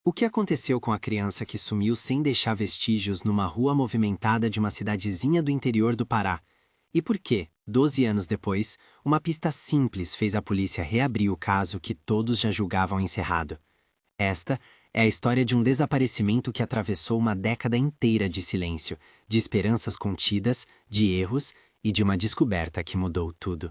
O que aconteceu com a criança que sumiu sem deixar vestígios numa rua movimentada de uma cidadezinha do interior do Pará? E por que, 12 anos depois, uma pista simples fez a polícia reabrir o caso que todos já julgavam encerrado? Esta é a história de um desaparecimento que atravessou uma década inteira de silêncio, de esperanças contidas, de erros e de uma descoberta que mudou tudo.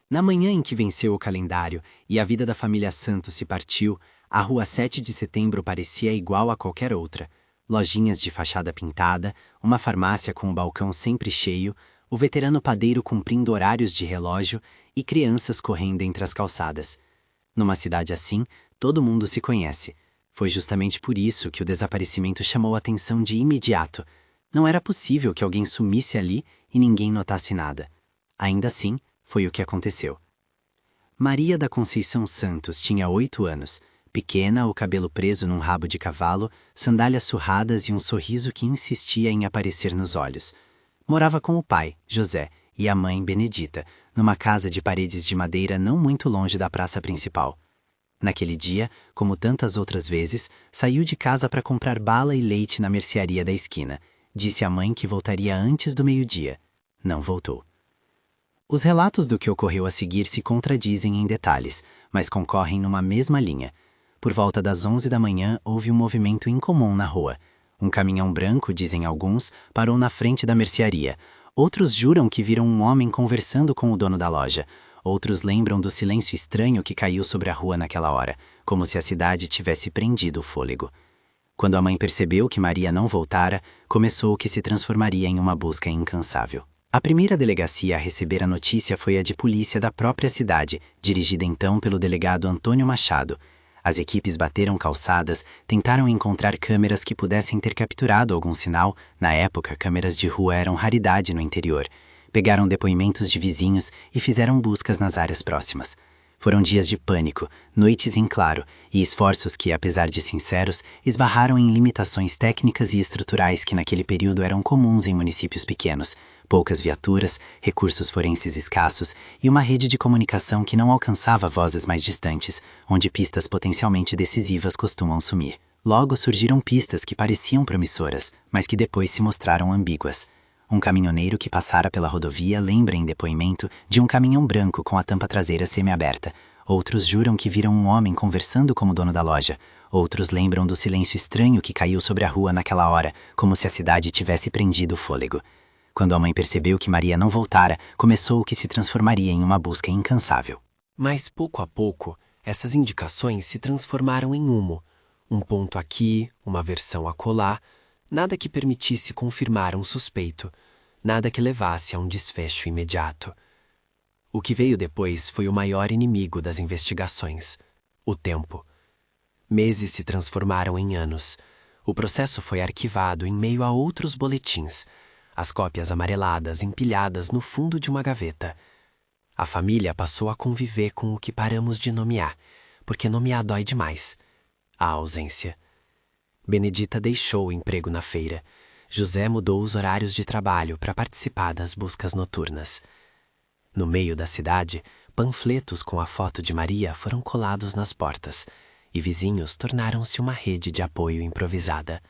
Na manhã em que venceu o calendário e a vida da família Santos se partiu, a Rua 7 de Setembro parecia igual a qualquer outra. Lojinhas de fachada pintada, uma farmácia com o balcão sempre cheio, o veterano padeiro cumprindo horários de relógio e crianças correndo entre as calçadas. Numa cidade assim, todo mundo se conhece. Foi justamente por isso que o desaparecimento chamou a atenção de imediato. Não era possível que alguém sumisse ali e ninguém notasse nada. Ainda assim, foi o que aconteceu. Maria da Conceição Santos tinha 8 anos, pequena, o cabelo preso num rabo de cavalo, sandálias surradas e um sorriso que insistia em aparecer nos olhos. Morava com o pai, José, e a mãe, Benedita, numa casa de paredes de madeira não muito longe da praça principal. Naquele dia, como tantas outras vezes, saiu de casa para comprar bala e leite na mercearia da esquina. Disse à mãe que voltaria antes do meio-dia. Não voltou. Os relatos do que ocorreu a seguir se contradizem em detalhes, mas concorrem numa mesma linha. Por volta das 11 da manhã, houve um movimento incomum na rua. Um caminhão branco, dizem alguns, parou na frente da mercearia. Outros juram que viram um homem conversando com o dono da loja. Outros lembram do silêncio estranho que caiu sobre a rua naquela hora, como se a cidade tivesse prendido o fôlego. Quando a mãe percebeu que Maria não voltara, começou o que se transformaria em uma busca incansável. A primeira delegacia a receber a notícia foi a de polícia da própria cidade, dirigida então pelo delegado Antônio Machado. As equipes bateram calçadas, tentaram encontrar câmeras que pudessem ter capturado algum sinal. Na época, câmeras de rua eram raridade no interior. Pegaram depoimentos de vizinhos e fizeram buscas nas áreas próximas. Foram dias de pânico, noites em claro e esforços que, apesar de sinceros, esbarraram em limitações técnicas e estruturais que naquele período eram comuns em municípios pequenos. Poucas viaturas, recursos forenses escassos e uma rede de comunicação que não alcançava vozes mais distantes, onde pistas potencialmente decisivas costumam sumir. Logo surgiram pistas que pareciam promissoras, mas que depois se mostraram ambíguas. Um caminhoneiro que passara pela rodovia lembra em depoimento de um caminhão branco com a tampa traseira semiaberta. Outros juram que viram um homem conversando com o dono da loja. Outros lembram do silêncio estranho que caiu sobre a rua naquela hora, como se a cidade tivesse prendido o fôlego. Quando a mãe percebeu que Maria não voltara, começou o que se transformaria em uma busca incansável. Mas pouco a pouco, essas indicações se transformaram em humo. Um ponto aqui, uma versão acolá, nada que permitisse confirmar um suspeito, nada que levasse a um desfecho imediato. O que veio depois foi o maior inimigo das investigações: o tempo. Meses se transformaram em anos. O processo foi arquivado em meio a outros boletins, as cópias amareladas empilhadas no fundo de uma gaveta. A família passou a conviver com o que paramos de nomear, porque nomear dói demais: a ausência. Benedita deixou o emprego na feira. José mudou os horários de trabalho para participar das buscas noturnas. No meio da cidade, panfletos com a foto de Maria foram colados nas portas, e vizinhos tornaram-se uma rede de apoio improvisada.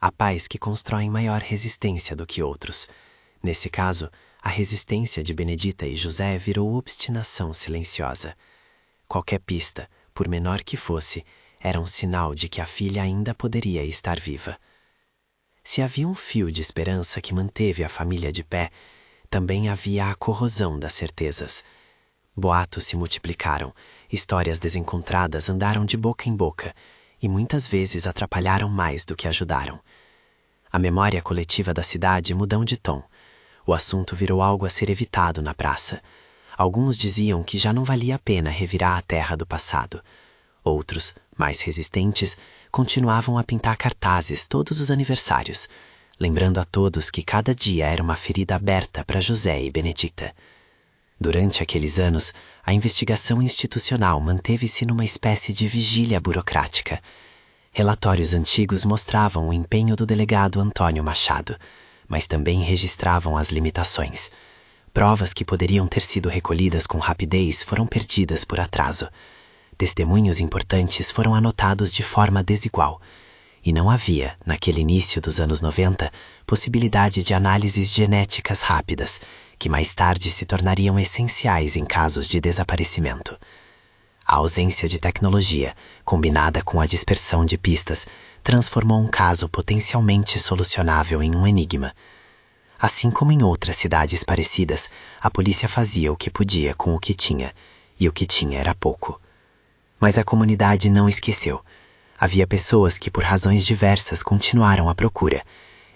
Há pais que constroem maior resistência do que outros. Nesse caso, a resistência de Benedita e José virou obstinação silenciosa. Qualquer pista, por menor que fosse, era um sinal de que a filha ainda poderia estar viva. Se havia um fio de esperança que manteve a família de pé, também havia a corrosão das certezas. Boatos se multiplicaram, histórias desencontradas andaram de boca em boca, e muitas vezes atrapalharam mais do que ajudaram. A memória coletiva da cidade mudou de tom. O assunto virou algo a ser evitado na praça. Alguns diziam que já não valia a pena revirar a terra do passado. Outros, mais resistentes, continuavam a pintar cartazes todos os aniversários, lembrando a todos que cada dia era uma ferida aberta para José e Benedita. Durante aqueles anos, a investigação institucional manteve-se numa espécie de vigília burocrática. Relatórios antigos mostravam o empenho do delegado Antônio Machado, mas também registravam as limitações. Provas que poderiam ter sido recolhidas com rapidez foram perdidas por atraso. Testemunhos importantes foram anotados de forma desigual, e não havia, naquele início dos anos 90, possibilidade de análises genéticas rápidas, que mais tarde se tornariam essenciais em casos de desaparecimento. A ausência de tecnologia, combinada com a dispersão de pistas, transformou um caso potencialmente solucionável em um enigma. Assim como em outras cidades parecidas, a polícia fazia o que podia com o que tinha, e o que tinha era pouco. Mas a comunidade não esqueceu. Havia pessoas que, por razões diversas, continuaram à procura.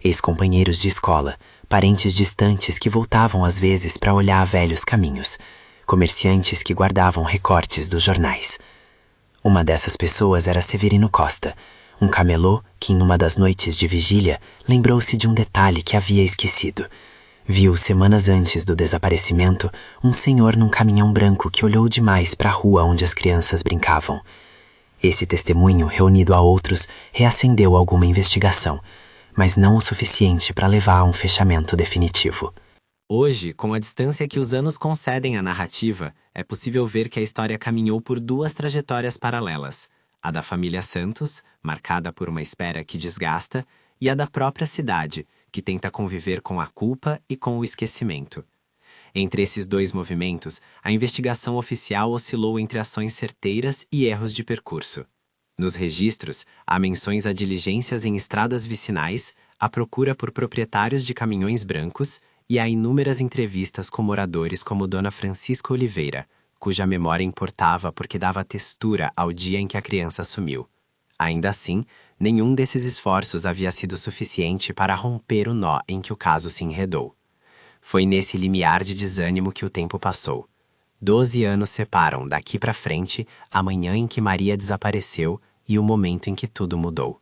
Ex-companheiros de escola, parentes distantes que voltavam às vezes para olhar velhos caminhos, comerciantes que guardavam recortes dos jornais. Uma dessas pessoas era Severino Costa, um camelô que, em uma das noites de vigília, lembrou-se de um detalhe que havia esquecido. Viu, semanas antes do desaparecimento, um senhor num caminhão branco que olhou demais para a rua onde as crianças brincavam. Esse testemunho, reunido a outros, reacendeu alguma investigação, mas não o suficiente para levar a um fechamento definitivo. Hoje, com a distância que os anos concedem à narrativa, é possível ver que a história caminhou por duas trajetórias paralelas: a da família Santos, marcada por uma espera que desgasta, e a da própria cidade, que tenta conviver com a culpa e com o esquecimento. Entre esses dois movimentos, a investigação oficial oscilou entre ações certeiras e erros de percurso. Nos registros, há menções a diligências em estradas vicinais, a procura por proprietários de caminhões brancos e há inúmeras entrevistas com moradores como Dona Francisca Oliveira, cuja memória importava porque dava textura ao dia em que a criança sumiu. Ainda assim, nenhum desses esforços havia sido suficiente para romper o nó em que o caso se enredou. Foi nesse limiar de desânimo que o tempo passou. 12 anos separam, daqui para frente, a manhã em que Maria desapareceu e o momento em que tudo mudou.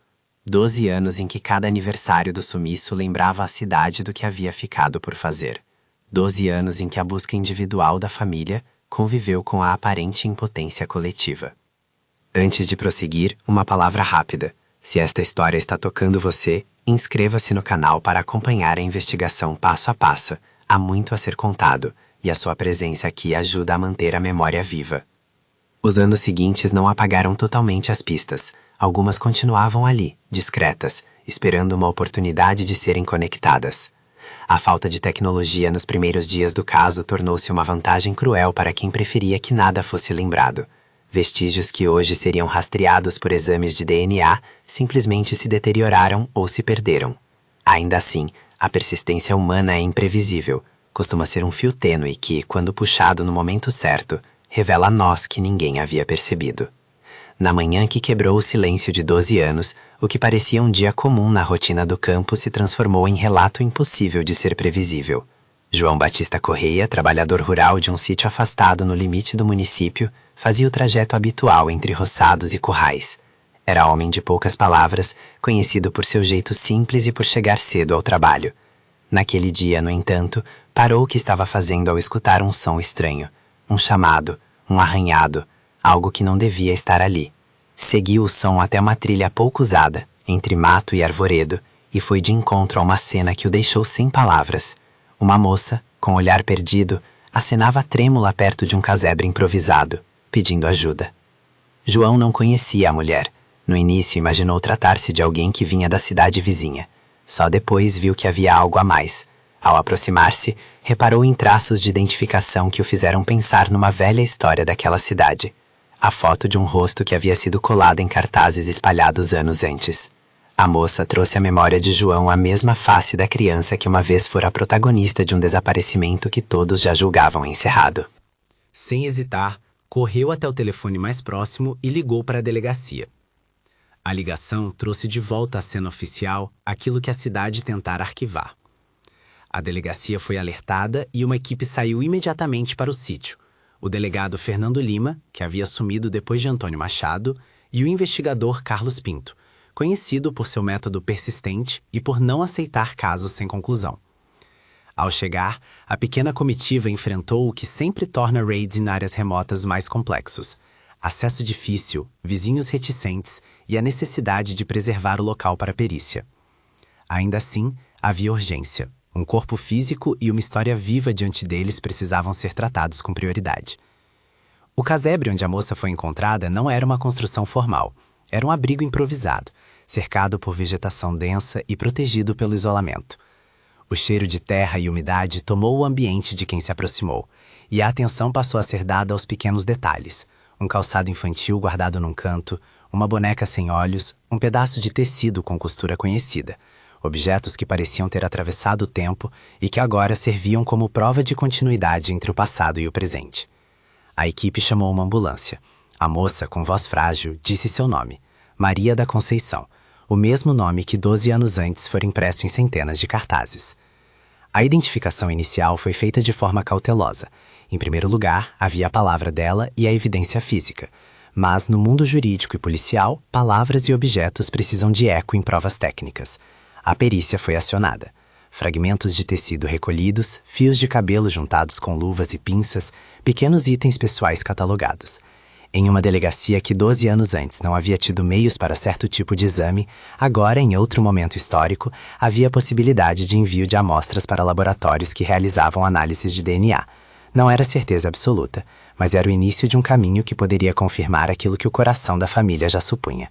12 anos em que cada aniversário do sumiço lembrava a cidade do que havia ficado por fazer. 12 anos em que a busca individual da família conviveu com a aparente impotência coletiva. Antes de prosseguir, uma palavra rápida. Se esta história está tocando você, inscreva-se no canal para acompanhar a investigação passo a passo. Há muito a ser contado, e a sua presença aqui ajuda a manter a memória viva. Os anos seguintes não apagaram totalmente as pistas. Algumas continuavam ali, discretas, esperando uma oportunidade de serem conectadas. A falta de tecnologia nos primeiros dias do caso tornou-se uma vantagem cruel para quem preferia que nada fosse lembrado. Vestígios que hoje seriam rastreados por exames de DNA simplesmente se deterioraram ou se perderam. Ainda assim, a persistência humana é imprevisível. Costuma ser um fio tênue que, quando puxado no momento certo, revela a nós que ninguém havia percebido. Na manhã que quebrou o silêncio de 12 anos, o que parecia um dia comum na rotina do campo se transformou em relato impossível de ser previsível. João Batista Correia, trabalhador rural de um sítio afastado no limite do município, fazia o trajeto habitual entre roçados e currais. Era homem de poucas palavras, conhecido por seu jeito simples e por chegar cedo ao trabalho. Naquele dia, no entanto, parou o que estava fazendo ao escutar um som estranho. Um chamado, um arranhado, algo que não devia estar ali. Seguiu o som até uma trilha pouco usada, entre mato e arvoredo, e foi de encontro a uma cena que o deixou sem palavras. Uma moça, com olhar perdido, acenava trêmula perto de um casebre improvisado, pedindo ajuda. João não conhecia a mulher. No início imaginou tratar-se de alguém que vinha da cidade vizinha. Só depois viu que havia algo a mais. Ao aproximar-se, reparou em traços de identificação que o fizeram pensar numa velha história daquela cidade. A foto de um rosto que havia sido colado em cartazes espalhados anos antes. A moça trouxe à memória de João a mesma face da criança que uma vez fora a protagonista de um desaparecimento que todos já julgavam encerrado. Sem hesitar, correu até o telefone mais próximo e ligou para a delegacia. A ligação trouxe de volta à cena oficial aquilo que a cidade tentara arquivar. A delegacia foi alertada e uma equipe saiu imediatamente para o sítio. O delegado Fernando Lima, que havia sumido depois de Antônio Machado, e o investigador Carlos Pinto, conhecido por seu método persistente e por não aceitar casos sem conclusão. Ao chegar, a pequena comitiva enfrentou o que sempre torna raids em áreas remotas mais complexos: acesso difícil, vizinhos reticentes e a necessidade de preservar o local para a perícia. Ainda assim, havia urgência. Um corpo físico e uma história viva diante deles precisavam ser tratados com prioridade. O casebre onde a moça foi encontrada não era uma construção formal. Era um abrigo improvisado, cercado por vegetação densa e protegido pelo isolamento. O cheiro de terra e umidade tomou o ambiente de quem se aproximou, e a atenção passou a ser dada aos pequenos detalhes. Um calçado infantil guardado num canto, uma boneca sem olhos, um pedaço de tecido com costura conhecida. Objetos que pareciam ter atravessado o tempo e que agora serviam como prova de continuidade entre o passado e o presente. A equipe chamou uma ambulância. A moça, com voz frágil, disse seu nome: Maria da Conceição, o mesmo nome que 12 anos antes fora impresso em centenas de cartazes. A identificação inicial foi feita de forma cautelosa. Em primeiro lugar, havia a palavra dela e a evidência física. Mas, no mundo jurídico e policial, palavras e objetos precisam de eco em provas técnicas. A perícia foi acionada. Fragmentos de tecido recolhidos, fios de cabelo juntados com luvas e pinças, pequenos itens pessoais catalogados. Em uma delegacia que 12 anos antes não havia tido meios para certo tipo de exame, agora, em outro momento histórico, havia possibilidade de envio de amostras para laboratórios que realizavam análises de DNA. Não era certeza absoluta, mas era o início de um caminho que poderia confirmar aquilo que o coração da família já supunha.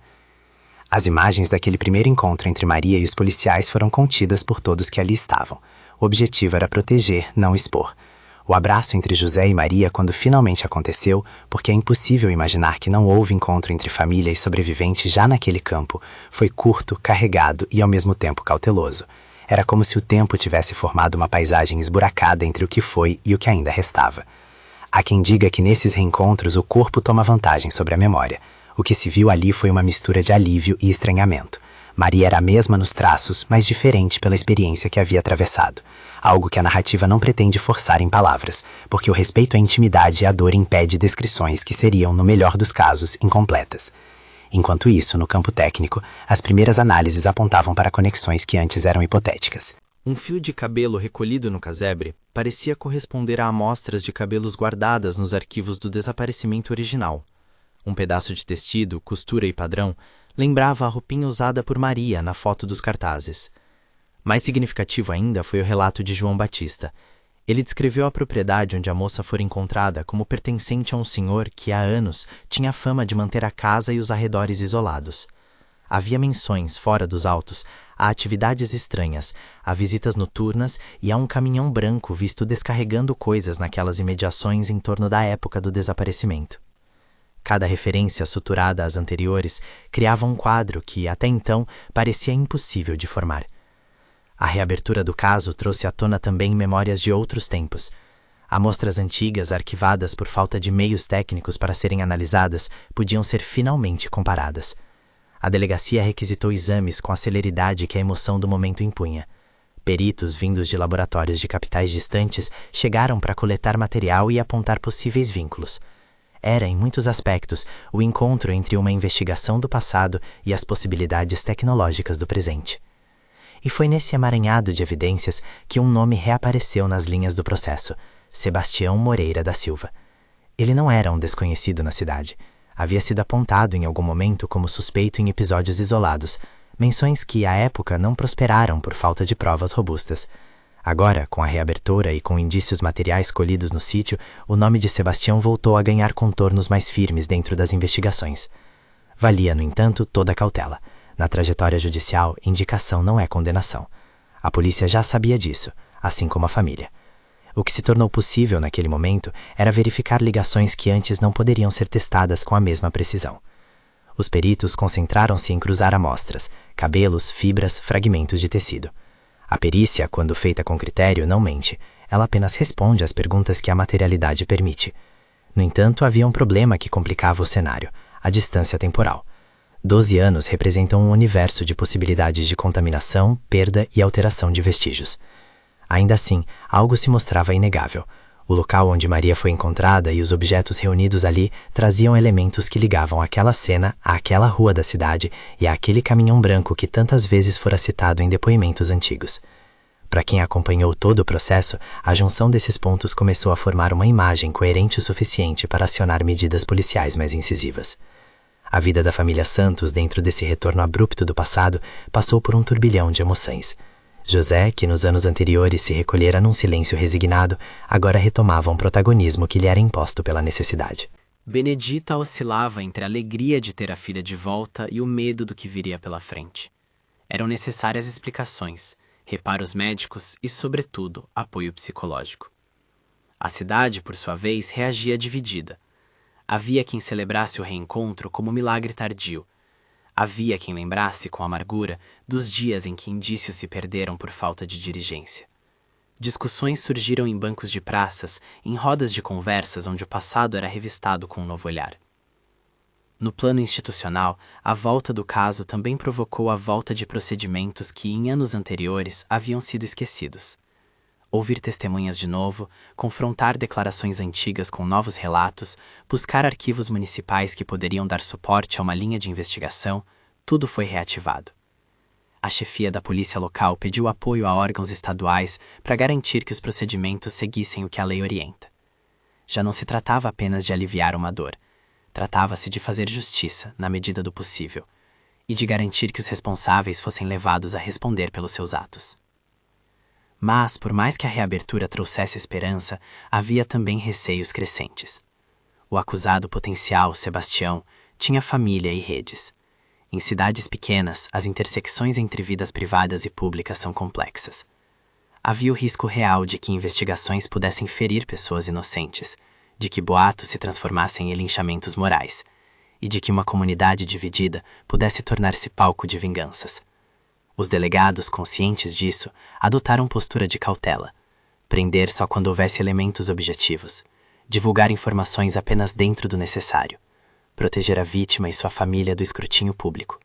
As imagens daquele primeiro encontro entre Maria e os policiais foram contidas por todos que ali estavam. O objetivo era proteger, não expor. O abraço entre José e Maria quando finalmente aconteceu, porque é impossível imaginar que não houve encontro entre família e sobrevivente já naquele campo, foi curto, carregado e ao mesmo tempo cauteloso. Era como se o tempo tivesse formado uma paisagem esburacada entre o que foi e o que ainda restava. Há quem diga que nesses reencontros o corpo toma vantagem sobre a memória. O que se viu ali foi uma mistura de alívio e estranhamento. Maria era a mesma nos traços, mas diferente pela experiência que havia atravessado. Algo que a narrativa não pretende forçar em palavras, porque o respeito à intimidade e à dor impede descrições que seriam, no melhor dos casos, incompletas. Enquanto isso, no campo técnico, as primeiras análises apontavam para conexões que antes eram hipotéticas. Um fio de cabelo recolhido no casebre parecia corresponder a amostras de cabelos guardadas nos arquivos do desaparecimento original. Um pedaço de tecido, costura e padrão lembrava a roupinha usada por Maria na foto dos cartazes. Mais significativo ainda foi o relato de João Batista. Ele descreveu a propriedade onde a moça fora encontrada como pertencente a um senhor que há anos tinha fama de manter a casa e os arredores isolados. Havia menções, fora dos autos, a atividades estranhas, a visitas noturnas e a um caminhão branco visto descarregando coisas naquelas imediações em torno da época do desaparecimento. Cada referência suturada às anteriores criava um quadro que, até então, parecia impossível de formar. A reabertura do caso trouxe à tona também memórias de outros tempos. Amostras antigas, arquivadas por falta de meios técnicos para serem analisadas, podiam ser finalmente comparadas. A delegacia requisitou exames com a celeridade que a emoção do momento impunha. Peritos vindos de laboratórios de capitais distantes chegaram para coletar material e apontar possíveis vínculos. Era, em muitos aspectos, o encontro entre uma investigação do passado e as possibilidades tecnológicas do presente. E foi nesse emaranhado de evidências que um nome reapareceu nas linhas do processo: Sebastião Moreira da Silva. Ele não era um desconhecido na cidade. Havia sido apontado em algum momento como suspeito em episódios isolados, menções que, à época, não prosperaram por falta de provas robustas. Agora, com a reabertura e com indícios materiais colhidos no sítio, o nome de Sebastião voltou a ganhar contornos mais firmes dentro das investigações. Valia, no entanto, toda a cautela. Na trajetória judicial, indicação não é condenação. A polícia já sabia disso, assim como a família. O que se tornou possível naquele momento era verificar ligações que antes não poderiam ser testadas com a mesma precisão. Os peritos concentraram-se em cruzar amostras, cabelos, fibras, fragmentos de tecido. A perícia, quando feita com critério, não mente. Ela apenas responde às perguntas que a materialidade permite. No entanto, havia um problema que complicava o cenário: a distância temporal. 12 anos representam um universo de possibilidades de contaminação, perda e alteração de vestígios. Ainda assim, algo se mostrava inegável. O local onde Maria foi encontrada e os objetos reunidos ali traziam elementos que ligavam aquela cena àquela rua da cidade e àquele caminhão branco que tantas vezes fora citado em depoimentos antigos. Para quem acompanhou todo o processo, a junção desses pontos começou a formar uma imagem coerente o suficiente para acionar medidas policiais mais incisivas. A vida da família Santos, dentro desse retorno abrupto do passado, passou por um turbilhão de emoções. José, que nos anos anteriores se recolhera num silêncio resignado, agora retomava um protagonismo que lhe era imposto pela necessidade. Benedita oscilava entre a alegria de ter a filha de volta e o medo do que viria pela frente. Eram necessárias explicações, reparos médicos e, sobretudo, apoio psicológico. A cidade, por sua vez, reagia dividida. Havia quem celebrasse o reencontro como milagre tardio. Havia quem lembrasse com amargura dos dias em que indícios se perderam por falta de diligência. Discussões surgiram em bancos de praças, em rodas de conversas onde o passado era revistado com um novo olhar. No plano institucional, a volta do caso também provocou a volta de procedimentos que, em anos anteriores, haviam sido esquecidos. Ouvir testemunhas de novo, confrontar declarações antigas com novos relatos, buscar arquivos municipais que poderiam dar suporte a uma linha de investigação, tudo foi reativado. A chefia da polícia local pediu apoio a órgãos estaduais para garantir que os procedimentos seguissem o que a lei orienta. Já não se tratava apenas de aliviar uma dor. Tratava-se de fazer justiça, na medida do possível, e de garantir que os responsáveis fossem levados a responder pelos seus atos. Mas, por mais que a reabertura trouxesse esperança, havia também receios crescentes. O acusado potencial, Sebastião, tinha família e redes. Em cidades pequenas, as intersecções entre vidas privadas e públicas são complexas. Havia o risco real de que investigações pudessem ferir pessoas inocentes, de que boatos se transformassem em linchamentos morais, e de que uma comunidade dividida pudesse tornar-se palco de vinganças. Os delegados, conscientes disso, adotaram postura de cautela, prender só quando houvesse elementos objetivos, divulgar informações apenas dentro do necessário, proteger a vítima e sua família do escrutínio público.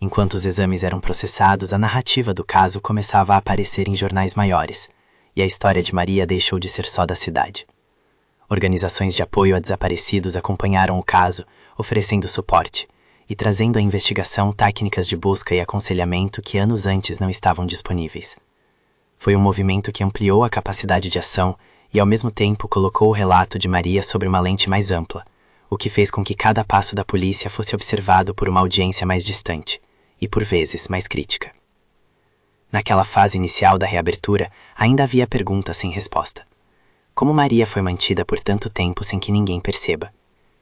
Enquanto os exames eram processados, a narrativa do caso começava a aparecer em jornais maiores, e a história de Maria deixou de ser só da cidade. Organizações de apoio a desaparecidos acompanharam o caso, oferecendo suporte e trazendo à investigação técnicas de busca e aconselhamento que anos antes não estavam disponíveis. Foi um movimento que ampliou a capacidade de ação e, ao mesmo tempo, colocou o relato de Maria sobre uma lente mais ampla, o que fez com que cada passo da polícia fosse observado por uma audiência mais distante e, por vezes, mais crítica. Naquela fase inicial da reabertura, ainda havia perguntas sem resposta. Como Maria foi mantida por tanto tempo sem que ninguém perceba?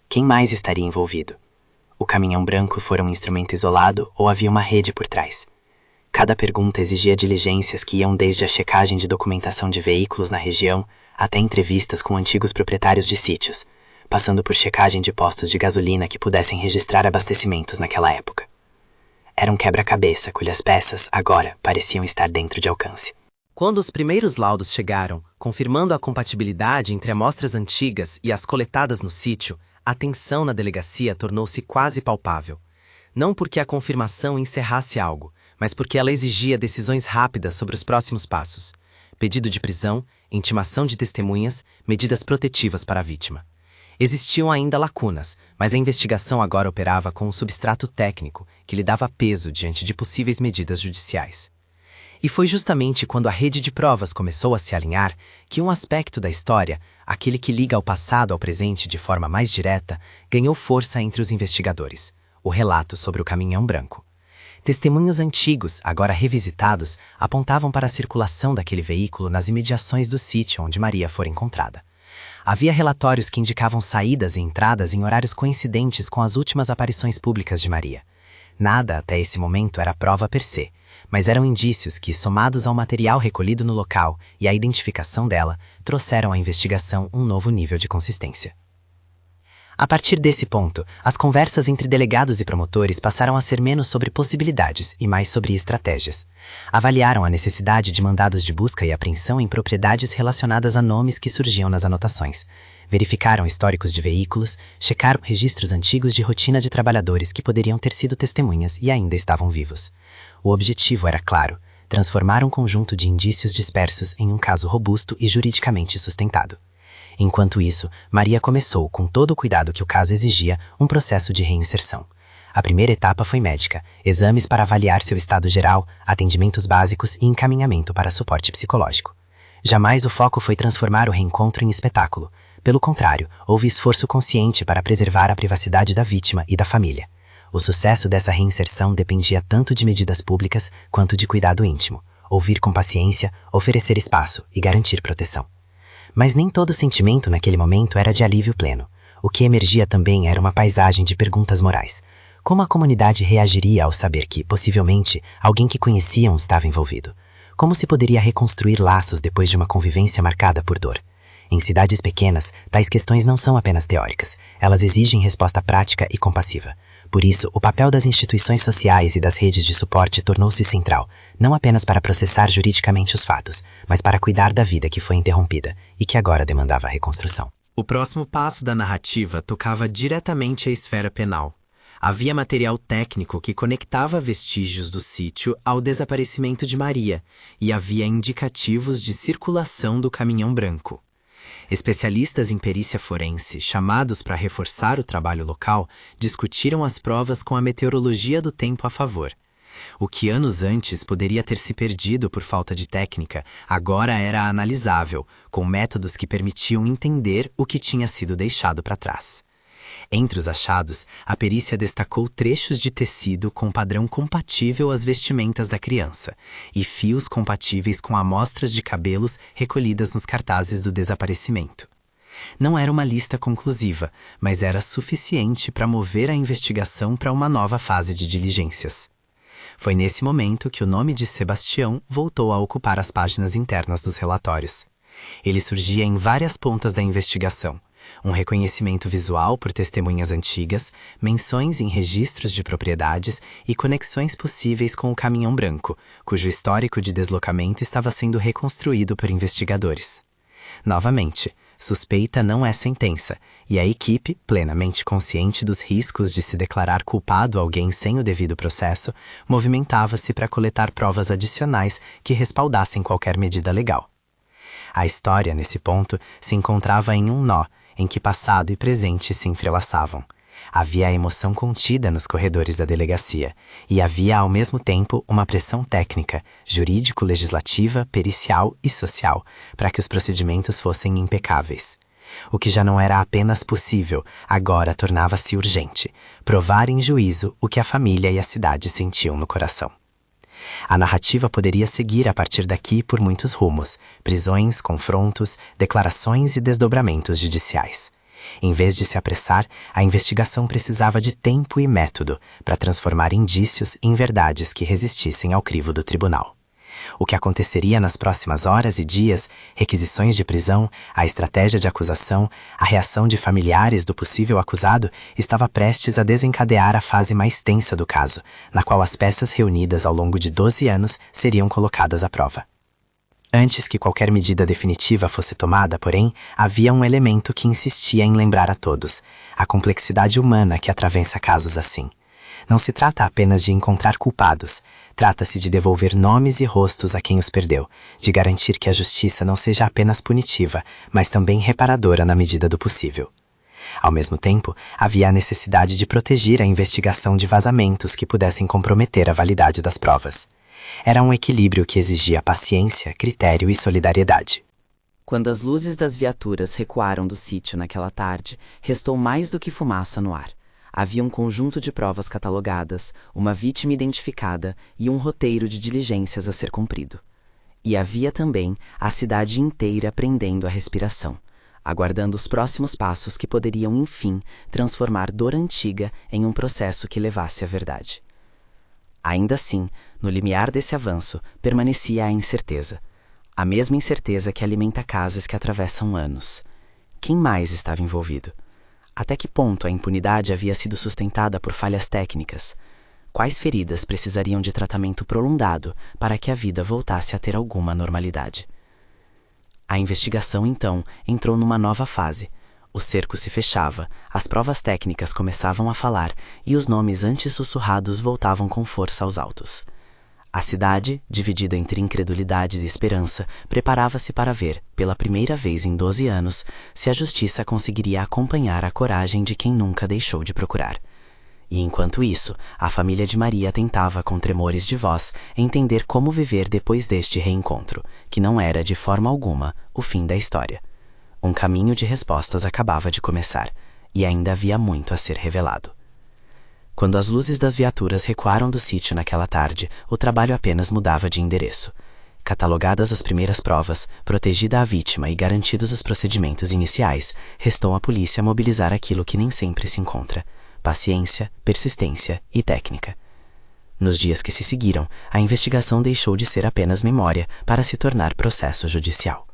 Quem mais estaria envolvido? O caminhão branco fora um instrumento isolado ou havia uma rede por trás? Cada pergunta exigia diligências que iam desde a checagem de documentação de veículos na região até entrevistas com antigos proprietários de sítios, passando por checagem de postos de gasolina que pudessem registrar abastecimentos naquela época. Era um quebra-cabeça cujas peças, agora, pareciam estar dentro de alcance. Quando os primeiros laudos chegaram, confirmando a compatibilidade entre amostras antigas e as coletadas no sítio, a tensão na delegacia tornou-se quase palpável. Não porque a confirmação encerrasse algo, mas porque ela exigia decisões rápidas sobre os próximos passos. Pedido de prisão, intimação de testemunhas, medidas protetivas para a vítima. Existiam ainda lacunas, mas a investigação agora operava com um substrato técnico que lhe dava peso diante de possíveis medidas judiciais. E foi justamente quando a rede de provas começou a se alinhar que um aspecto da história, aquele que liga o passado ao presente de forma mais direta, ganhou força entre os investigadores: o relato sobre o caminhão branco. Testemunhos antigos, agora revisitados, apontavam para a circulação daquele veículo nas imediações do sítio onde Maria fora encontrada. Havia relatórios que indicavam saídas e entradas em horários coincidentes com as últimas aparições públicas de Maria. Nada até esse momento era prova per se, mas eram indícios que, somados ao material recolhido no local e à identificação dela, trouxeram à investigação um novo nível de consistência. A partir desse ponto, as conversas entre delegados e promotores passaram a ser menos sobre possibilidades e mais sobre estratégias. Avaliaram a necessidade de mandados de busca e apreensão em propriedades relacionadas a nomes que surgiam nas anotações. Verificaram históricos de veículos, checaram registros antigos de rotina de trabalhadores que poderiam ter sido testemunhas e ainda estavam vivos. O objetivo era claro: transformar um conjunto de indícios dispersos em um caso robusto e juridicamente sustentado. Enquanto isso, Maria começou, com todo o cuidado que o caso exigia, um processo de reinserção. A primeira etapa foi médica: exames para avaliar seu estado geral, atendimentos básicos e encaminhamento para suporte psicológico. Jamais o foco foi transformar o reencontro em espetáculo. Pelo contrário, houve esforço consciente para preservar a privacidade da vítima e da família. O sucesso dessa reinserção dependia tanto de medidas públicas quanto de cuidado íntimo: ouvir com paciência, oferecer espaço e garantir proteção. Mas nem todo sentimento naquele momento era de alívio pleno. O que emergia também era uma paisagem de perguntas morais. Como a comunidade reagiria ao saber que, possivelmente, alguém que conheciam estava envolvido? Como se poderia reconstruir laços depois de uma convivência marcada por dor? Em cidades pequenas, tais questões não são apenas teóricas, elas exigem resposta prática e compassiva. Por isso, o papel das instituições sociais e das redes de suporte tornou-se central, não apenas para processar juridicamente os fatos, mas para cuidar da vida que foi interrompida e que agora demandava reconstrução. O próximo passo da narrativa tocava diretamente à esfera penal. Havia material técnico que conectava vestígios do sítio ao desaparecimento de Maria, e havia indicativos de circulação do caminhão branco. Especialistas em perícia forense, chamados para reforçar o trabalho local, discutiram as provas com a meteorologia do tempo a favor. O que anos antes poderia ter se perdido por falta de técnica, agora era analisável, com métodos que permitiam entender o que tinha sido deixado para trás. Entre os achados, a perícia destacou trechos de tecido com padrão compatível às vestimentas da criança e fios compatíveis com amostras de cabelos recolhidas nos cartazes do desaparecimento. Não era uma lista conclusiva, mas era suficiente para mover a investigação para uma nova fase de diligências. Foi nesse momento que o nome de Sebastião voltou a ocupar as páginas internas dos relatórios. Ele surgia em várias pontas da investigação. Um reconhecimento visual por testemunhas antigas, menções em registros de propriedades e conexões possíveis com o caminhão branco, cujo histórico de deslocamento estava sendo reconstruído por investigadores. Novamente, suspeita não é sentença, e a equipe, plenamente consciente dos riscos de se declarar culpado alguém sem o devido processo, movimentava-se para coletar provas adicionais que respaldassem qualquer medida legal. A história, nesse ponto, se encontrava em um nó, em que passado e presente se entrelaçavam. Havia a emoção contida nos corredores da delegacia, e havia ao mesmo tempo uma pressão técnica, jurídico-legislativa, pericial e social, para que os procedimentos fossem impecáveis. O que já não era apenas possível, agora tornava-se urgente, provar em juízo o que a família e a cidade sentiam no coração. A narrativa poderia seguir a partir daqui por muitos rumos: prisões, confrontos, declarações e desdobramentos judiciais. Em vez de se apressar, a investigação precisava de tempo e método para transformar indícios em verdades que resistissem ao crivo do tribunal. O que aconteceria nas próximas horas e dias, requisições de prisão, a estratégia de acusação, a reação de familiares do possível acusado, estava prestes a desencadear a fase mais tensa do caso, na qual as peças reunidas ao longo de 12 anos seriam colocadas à prova. Antes que qualquer medida definitiva fosse tomada, porém, havia um elemento que insistia em lembrar a todos: a complexidade humana que atravessa casos assim. Não se trata apenas de encontrar culpados, trata-se de devolver nomes e rostos a quem os perdeu, de garantir que a justiça não seja apenas punitiva, mas também reparadora na medida do possível. Ao mesmo tempo, havia a necessidade de proteger a investigação de vazamentos que pudessem comprometer a validade das provas. Era um equilíbrio que exigia paciência, critério e solidariedade. Quando as luzes das viaturas recuaram do sítio naquela tarde, restou mais do que fumaça no ar. Havia um conjunto de provas catalogadas, uma vítima identificada e um roteiro de diligências a ser cumprido. E havia também a cidade inteira prendendo a respiração, aguardando os próximos passos que poderiam, enfim, transformar dor antiga em um processo que levasse à verdade. Ainda assim, no limiar desse avanço, permanecia a incerteza. A mesma incerteza que alimenta casas que atravessam anos. Quem mais estava envolvido? Até que ponto a impunidade havia sido sustentada por falhas técnicas? Quais feridas precisariam de tratamento prolongado para que a vida voltasse a ter alguma normalidade? A investigação, então, entrou numa nova fase. O cerco se fechava, as provas técnicas começavam a falar e os nomes antes sussurrados voltavam com força aos autos. A cidade, dividida entre incredulidade e esperança, preparava-se para ver, pela primeira vez em 12 anos, se a justiça conseguiria acompanhar a coragem de quem nunca deixou de procurar. E enquanto isso, a família de Maria tentava, com tremores de voz, entender como viver depois deste reencontro, que não era, de forma alguma, o fim da história. Um caminho de respostas acabava de começar, e ainda havia muito a ser revelado. Quando as luzes das viaturas recuaram do sítio naquela tarde, o trabalho apenas mudava de endereço. Catalogadas as primeiras provas, protegida a vítima e garantidos os procedimentos iniciais, restou à polícia mobilizar aquilo que nem sempre se encontra: paciência, persistência e técnica. Nos dias que se seguiram, a investigação deixou de ser apenas memória para se tornar processo judicial.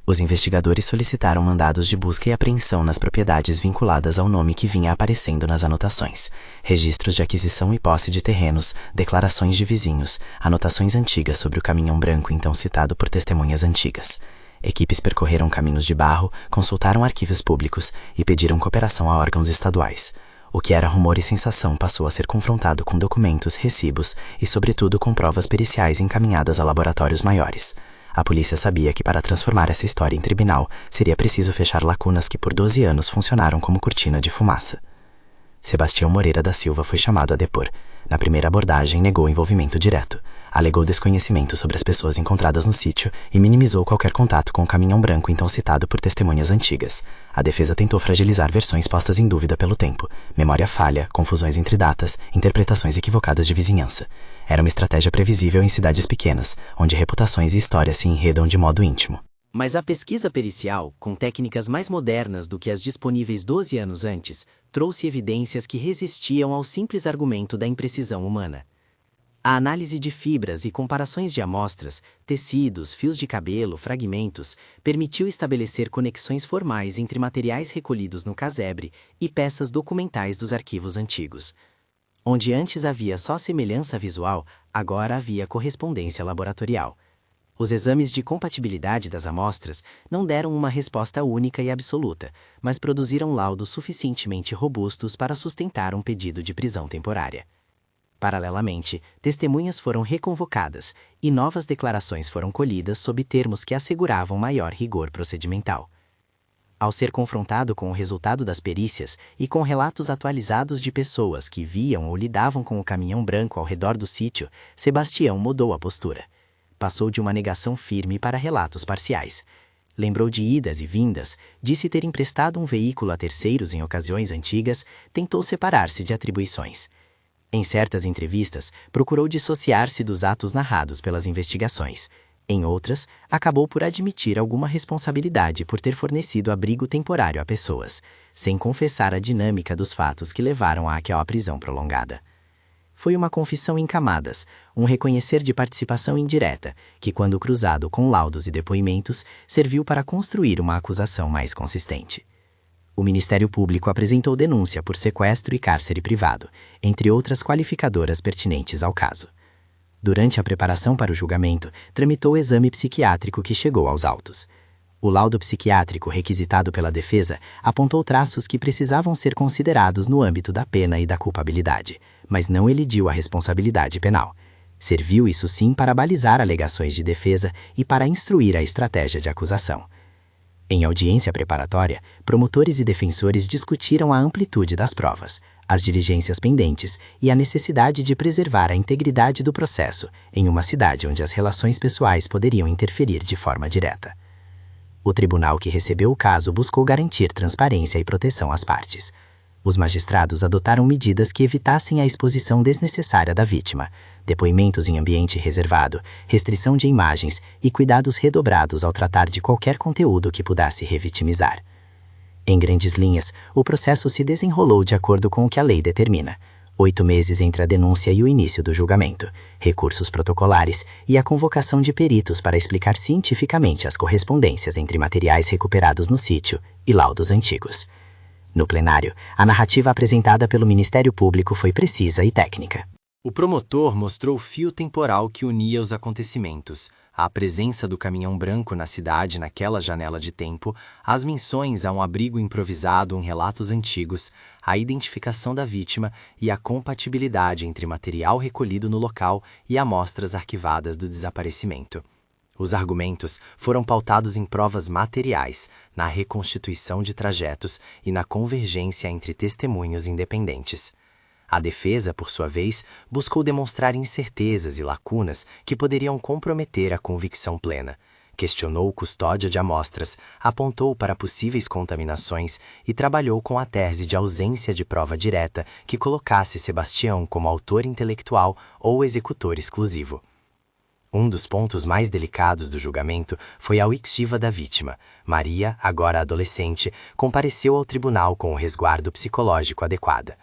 Os investigadores solicitaram mandados de busca e apreensão nas propriedades vinculadas ao nome que vinha aparecendo nas anotações: registros de aquisição e posse de terrenos, declarações de vizinhos, anotações antigas sobre o caminhão branco então citado por testemunhas antigas. Equipes percorreram caminhos de barro, consultaram arquivos públicos e pediram cooperação a órgãos estaduais. O que era rumor e sensação passou a ser confrontado com documentos, recibos e, sobretudo, com provas periciais encaminhadas a laboratórios maiores. A polícia sabia que para transformar essa história em tribunal, seria preciso fechar lacunas que por 12 anos funcionaram como cortina de fumaça. Sebastião Moreira da Silva foi chamado a depor. Na primeira abordagem, negou envolvimento direto. Alegou desconhecimento sobre as pessoas encontradas no sítio e minimizou qualquer contato com o caminhão branco então citado por testemunhas antigas. A defesa tentou fragilizar versões postas em dúvida pelo tempo: memória falha, confusões entre datas, interpretações equivocadas de vizinhança. Era uma estratégia previsível em cidades pequenas, onde reputações e histórias se enredam de modo íntimo. Mas a pesquisa pericial, com técnicas mais modernas do que as disponíveis 12 anos antes, trouxe evidências que resistiam ao simples argumento da imprecisão humana. A análise de fibras e comparações de amostras, tecidos, fios de cabelo, fragmentos, permitiu estabelecer conexões formais entre materiais recolhidos no casebre e peças documentais dos arquivos antigos. Onde antes havia só semelhança visual, agora havia correspondência laboratorial. Os exames de compatibilidade das amostras não deram uma resposta única e absoluta, mas produziram laudos suficientemente robustos para sustentar um pedido de prisão temporária. Paralelamente, testemunhas foram reconvocadas e novas declarações foram colhidas sob termos que asseguravam maior rigor procedimental. Ao ser confrontado com o resultado das perícias e com relatos atualizados de pessoas que viam ou lidavam com o caminhão branco ao redor do sítio, Sebastião mudou a postura. Passou de uma negação firme para relatos parciais. Lembrou de idas e vindas, disse ter emprestado um veículo a terceiros em ocasiões antigas, tentou separar-se de atribuições. Em certas entrevistas, procurou dissociar-se dos atos narrados pelas investigações. Em outras, acabou por admitir alguma responsabilidade por ter fornecido abrigo temporário a pessoas, sem confessar a dinâmica dos fatos que levaram àquela prisão prolongada. Foi uma confissão em camadas, um reconhecer de participação indireta, que, quando cruzado com laudos e depoimentos, serviu para construir uma acusação mais consistente. O Ministério Público apresentou denúncia por sequestro e cárcere privado, entre outras qualificadoras pertinentes ao caso. Durante a preparação para o julgamento, tramitou o exame psiquiátrico que chegou aos autos. O laudo psiquiátrico requisitado pela defesa apontou traços que precisavam ser considerados no âmbito da pena e da culpabilidade, mas não elidiu a responsabilidade penal. Serviu isso sim para balizar alegações de defesa e para instruir a estratégia de acusação. Em audiência preparatória, promotores e defensores discutiram a amplitude das provas, as diligências pendentes e a necessidade de preservar a integridade do processo em uma cidade onde as relações pessoais poderiam interferir de forma direta. O tribunal que recebeu o caso buscou garantir transparência e proteção às partes. Os magistrados adotaram medidas que evitassem a exposição desnecessária da vítima, depoimentos em ambiente reservado, restrição de imagens e cuidados redobrados ao tratar de qualquer conteúdo que pudesse revitimizar. Em grandes linhas, o processo se desenrolou de acordo com o que a lei determina: 8 meses entre a denúncia e o início do julgamento, recursos protocolares e a convocação de peritos para explicar cientificamente as correspondências entre materiais recuperados no sítio e laudos antigos. No plenário, a narrativa apresentada pelo Ministério Público foi precisa e técnica. O promotor mostrou o fio temporal que unia os acontecimentos, a presença do caminhão branco na cidade naquela janela de tempo, as menções a um abrigo improvisado em relatos antigos, a identificação da vítima e a compatibilidade entre material recolhido no local e amostras arquivadas do desaparecimento. Os argumentos foram pautados em provas materiais, na reconstituição de trajetos e na convergência entre testemunhos independentes. A defesa, por sua vez, buscou demonstrar incertezas e lacunas que poderiam comprometer a convicção plena. Questionou custódia de amostras, apontou para possíveis contaminações e trabalhou com a tese de ausência de prova direta que colocasse Sebastião como autor intelectual ou executor exclusivo. Um dos pontos mais delicados do julgamento foi a oitiva da vítima. Maria, agora adolescente, compareceu ao tribunal com o resguardo psicológico adequado.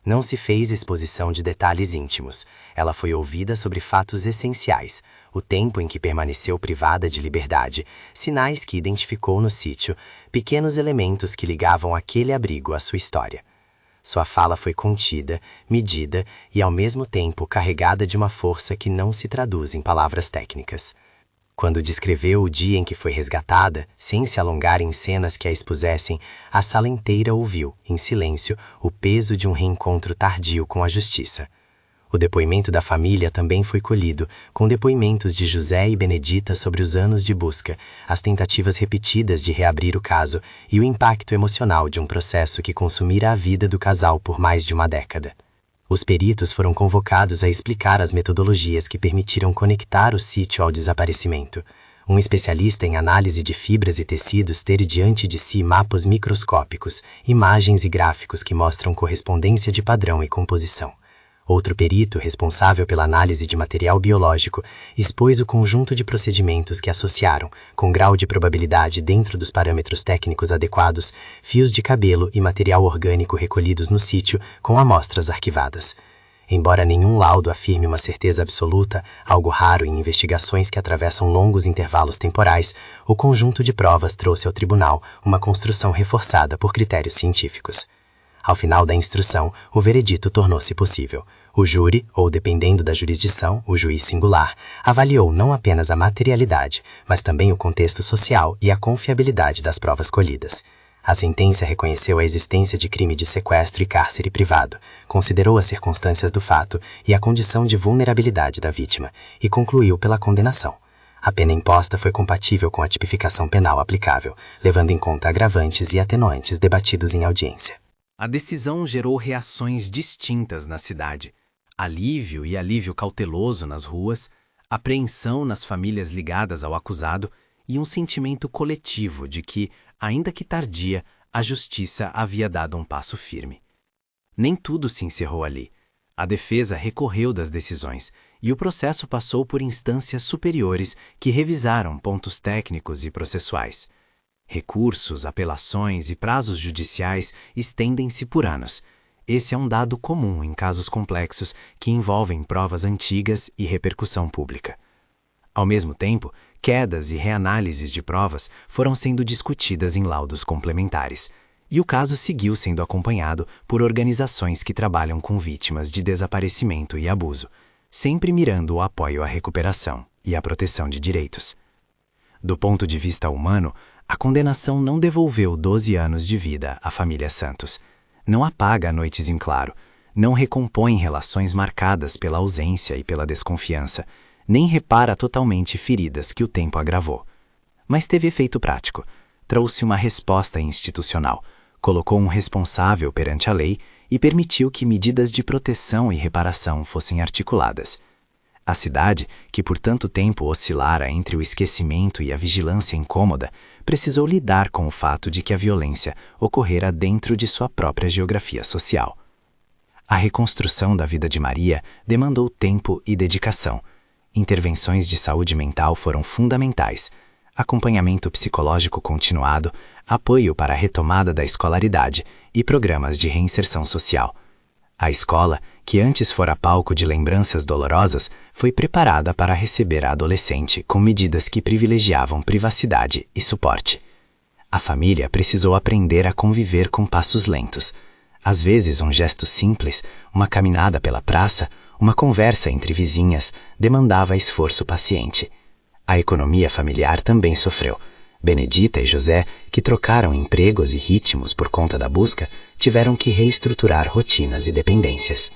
Não se fez exposição de detalhes íntimos. Ela foi ouvida sobre fatos essenciais, o tempo em que permaneceu privada de liberdade, sinais que identificou no sítio, pequenos elementos que ligavam aquele abrigo à sua história. Sua fala foi contida, medida e, ao mesmo tempo, carregada de uma força que não se traduz em palavras técnicas. Quando descreveu o dia em que foi resgatada, sem se alongar em cenas que a expusessem, a sala inteira ouviu, em silêncio, o peso de um reencontro tardio com a justiça. O depoimento da família também foi colhido, com depoimentos de José e Benedita sobre os anos de busca, as tentativas repetidas de reabrir o caso e o impacto emocional de um processo que consumira a vida do casal por mais de uma década. Os peritos foram convocados a explicar as metodologias que permitiram conectar o sítio ao desaparecimento. Um especialista em análise de fibras e tecidos teve diante de si mapas microscópicos, imagens e gráficos que mostram correspondência de padrão e composição. Outro perito, responsável pela análise de material biológico, expôs o conjunto de procedimentos que associaram, com grau de probabilidade dentro dos parâmetros técnicos adequados, fios de cabelo e material orgânico recolhidos no sítio com amostras arquivadas. Embora nenhum laudo afirme uma certeza absoluta, algo raro em investigações que atravessam longos intervalos temporais, o conjunto de provas trouxe ao tribunal uma construção reforçada por critérios científicos. Ao final da instrução, o veredito tornou-se possível. O júri, ou dependendo da jurisdição, o juiz singular, avaliou não apenas a materialidade, mas também o contexto social e a confiabilidade das provas colhidas. A sentença reconheceu a existência de crime de sequestro e cárcere privado, considerou as circunstâncias do fato e a condição de vulnerabilidade da vítima, e concluiu pela condenação. A pena imposta foi compatível com a tipificação penal aplicável, levando em conta agravantes e atenuantes debatidos em audiência. A decisão gerou reações distintas na cidade. Alívio e alívio cauteloso nas ruas, apreensão nas famílias ligadas ao acusado e um sentimento coletivo de que, ainda que tardia, a justiça havia dado um passo firme. Nem tudo se encerrou ali. A defesa recorreu das decisões e o processo passou por instâncias superiores que revisaram pontos técnicos e processuais. Recursos, apelações e prazos judiciais estendem-se por anos. Esse é um dado comum em casos complexos que envolvem provas antigas e repercussão pública. Ao mesmo tempo, quedas e reanálises de provas foram sendo discutidas em laudos complementares, e o caso seguiu sendo acompanhado por organizações que trabalham com vítimas de desaparecimento e abuso, sempre mirando o apoio à recuperação e à proteção de direitos. Do ponto de vista humano, a condenação não devolveu 12 anos de vida à família Santos. Não apaga noites em claro, não recompõe relações marcadas pela ausência e pela desconfiança, nem repara totalmente feridas que o tempo agravou. Mas teve efeito prático, trouxe uma resposta institucional, colocou um responsável perante a lei e permitiu que medidas de proteção e reparação fossem articuladas. A cidade, que por tanto tempo oscilara entre o esquecimento e a vigilância incômoda, precisou lidar com o fato de que a violência ocorrera dentro de sua própria geografia social. A reconstrução da vida de Maria demandou tempo e dedicação. Intervenções de saúde mental foram fundamentais, acompanhamento psicológico continuado, apoio para a retomada da escolaridade e programas de reinserção social. A escola, que antes fora palco de lembranças dolorosas, foi preparada para receber a adolescente com medidas que privilegiavam privacidade e suporte. A família precisou aprender a conviver com passos lentos. Às vezes, um gesto simples, uma caminhada pela praça, uma conversa entre vizinhas, demandava esforço paciente. A economia familiar também sofreu. Benedita e José, que trocaram empregos e ritmos por conta da busca, tiveram que reestruturar rotinas e dependências.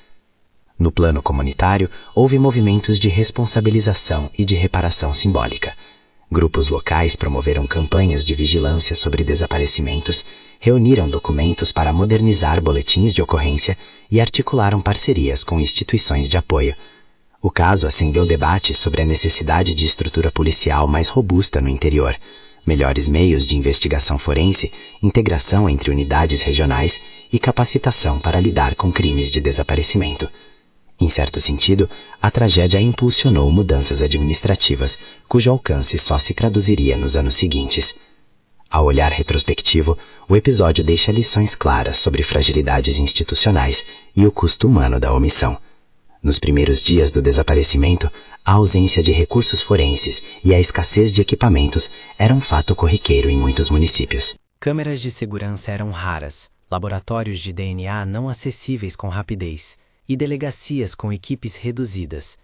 No plano comunitário, houve movimentos de responsabilização e de reparação simbólica. Grupos locais promoveram campanhas de vigilância sobre desaparecimentos, reuniram documentos para modernizar boletins de ocorrência e articularam parcerias com instituições de apoio. O caso acendeu debate sobre a necessidade de estrutura policial mais robusta no interior, melhores meios de investigação forense, integração entre unidades regionais e capacitação para lidar com crimes de desaparecimento. Em certo sentido, a tragédia impulsionou mudanças administrativas, cujo alcance só se traduziria nos anos seguintes. Ao olhar retrospectivo, o episódio deixa lições claras sobre fragilidades institucionais e o custo humano da omissão. Nos primeiros dias do desaparecimento, a ausência de recursos forenses e a escassez de equipamentos era um fato corriqueiro em muitos municípios. Câmeras de segurança eram raras, laboratórios de DNA não acessíveis com rapidez e delegacias com equipes reduzidas.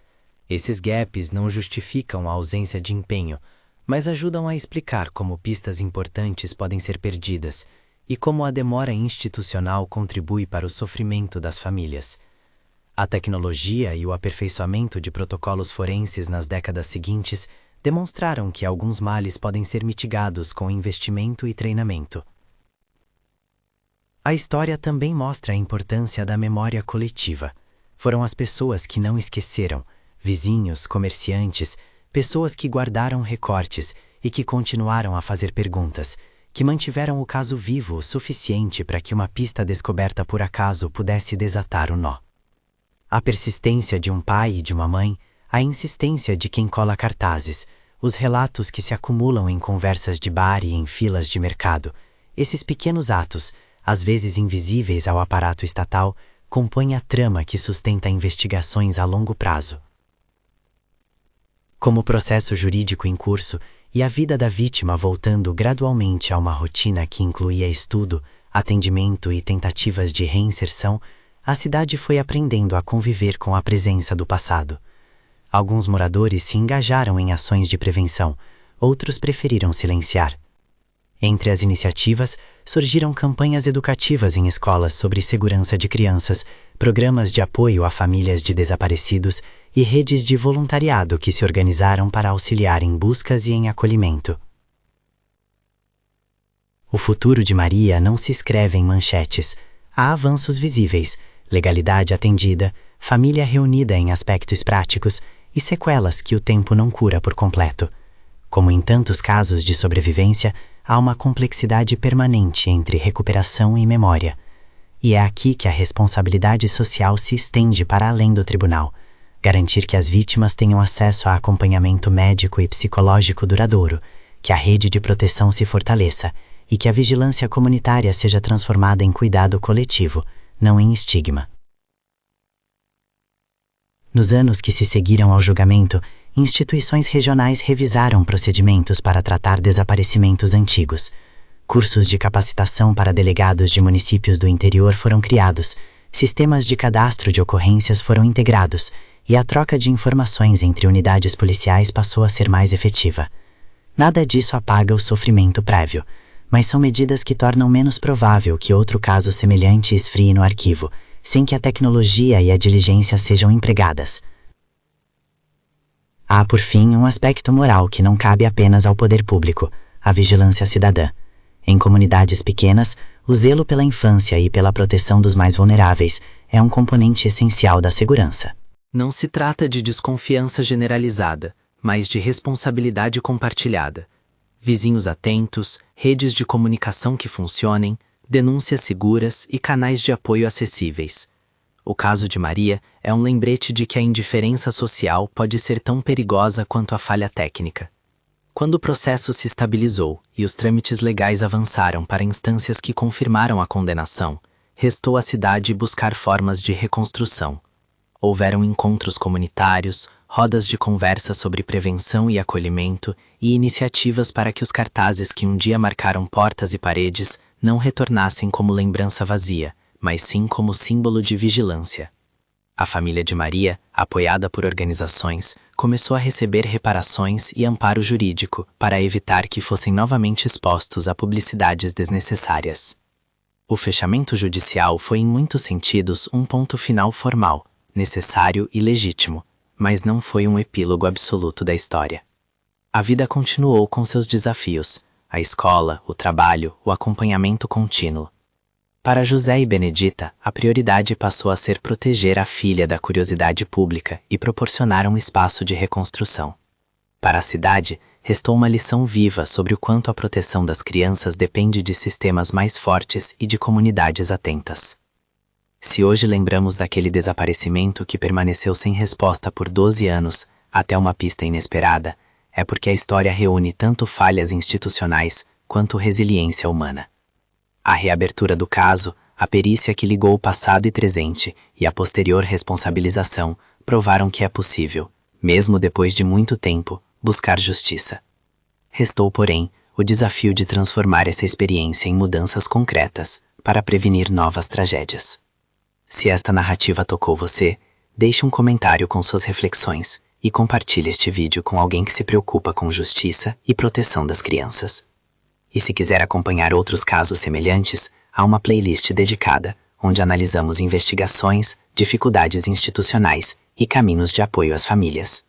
Esses gaps não justificam a ausência de empenho, mas ajudam a explicar como pistas importantes podem ser perdidas e como a demora institucional contribui para o sofrimento das famílias. A tecnologia e o aperfeiçoamento de protocolos forenses nas décadas seguintes demonstraram que alguns males podem ser mitigados com investimento e treinamento. A história também mostra a importância da memória coletiva. Foram as pessoas que não esqueceram, vizinhos, comerciantes, pessoas que guardaram recortes e que continuaram a fazer perguntas, que mantiveram o caso vivo o suficiente para que uma pista descoberta por acaso pudesse desatar o nó. A persistência de um pai e de uma mãe, a insistência de quem cola cartazes, os relatos que se acumulam em conversas de bar e em filas de mercado, esses pequenos atos, às vezes invisíveis ao aparato estatal, compõem a trama que sustenta investigações a longo prazo. Como o processo jurídico em curso e a vida da vítima voltando gradualmente a uma rotina que incluía estudo, atendimento e tentativas de reinserção, a cidade foi aprendendo a conviver com a presença do passado. Alguns moradores se engajaram em ações de prevenção, outros preferiram silenciar. Entre as iniciativas, surgiram campanhas educativas em escolas sobre segurança de crianças, programas de apoio a famílias de desaparecidos e redes de voluntariado que se organizaram para auxiliar em buscas e em acolhimento. O futuro de Maria não se escreve em manchetes. Há avanços visíveis, legalidade atendida, família reunida em aspectos práticos e sequelas que o tempo não cura por completo. Como em tantos casos de sobrevivência, há uma complexidade permanente entre recuperação e memória. E é aqui que a responsabilidade social se estende para além do tribunal. Garantir que as vítimas tenham acesso a acompanhamento médico e psicológico duradouro, que a rede de proteção se fortaleça e que a vigilância comunitária seja transformada em cuidado coletivo, não em estigma. Nos anos que se seguiram ao julgamento, instituições regionais revisaram procedimentos para tratar desaparecimentos antigos. Cursos de capacitação para delegados de municípios do interior foram criados, sistemas de cadastro de ocorrências foram integrados e a troca de informações entre unidades policiais passou a ser mais efetiva. Nada disso apaga o sofrimento prévio, mas são medidas que tornam menos provável que outro caso semelhante esfrie no arquivo, sem que a tecnologia e a diligência sejam empregadas. Há, por fim, um aspecto moral que não cabe apenas ao poder público, a vigilância cidadã. Em comunidades pequenas, o zelo pela infância e pela proteção dos mais vulneráveis é um componente essencial da segurança. Não se trata de desconfiança generalizada, mas de responsabilidade compartilhada. Vizinhos atentos, redes de comunicação que funcionem, denúncias seguras e canais de apoio acessíveis. O caso de Maria é um lembrete de que a indiferença social pode ser tão perigosa quanto a falha técnica. Quando o processo se estabilizou e os trâmites legais avançaram para instâncias que confirmaram a condenação, restou à cidade buscar formas de reconstrução. Houveram encontros comunitários, rodas de conversa sobre prevenção e acolhimento e iniciativas para que os cartazes que um dia marcaram portas e paredes não retornassem como lembrança vazia, mas sim como símbolo de vigilância. A família de Maria, apoiada por organizações, começou a receber reparações e amparo jurídico para evitar que fossem novamente expostos a publicidades desnecessárias. O fechamento judicial foi em muitos sentidos um ponto final formal, necessário e legítimo, mas não foi um epílogo absoluto da história. A vida continuou com seus desafios, a escola, o trabalho, o acompanhamento contínuo. Para José e Benedita, a prioridade passou a ser proteger a filha da curiosidade pública e proporcionar um espaço de reconstrução. Para a cidade, restou uma lição viva sobre o quanto a proteção das crianças depende de sistemas mais fortes e de comunidades atentas. Se hoje lembramos daquele desaparecimento que permaneceu sem resposta por 12 anos, até uma pista inesperada, é porque a história reúne tanto falhas institucionais quanto resiliência humana. A reabertura do caso, a perícia que ligou o passado e presente e a posterior responsabilização provaram que é possível, mesmo depois de muito tempo, buscar justiça. Restou, porém, o desafio de transformar essa experiência em mudanças concretas para prevenir novas tragédias. Se esta narrativa tocou você, deixe um comentário com suas reflexões e compartilhe este vídeo com alguém que se preocupa com justiça e proteção das crianças. E se quiser acompanhar outros casos semelhantes, há uma playlist dedicada, onde analisamos investigações, dificuldades institucionais e caminhos de apoio às famílias.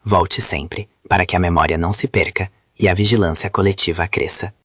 Volte sempre, para que a memória não se perca e a vigilância coletiva cresça.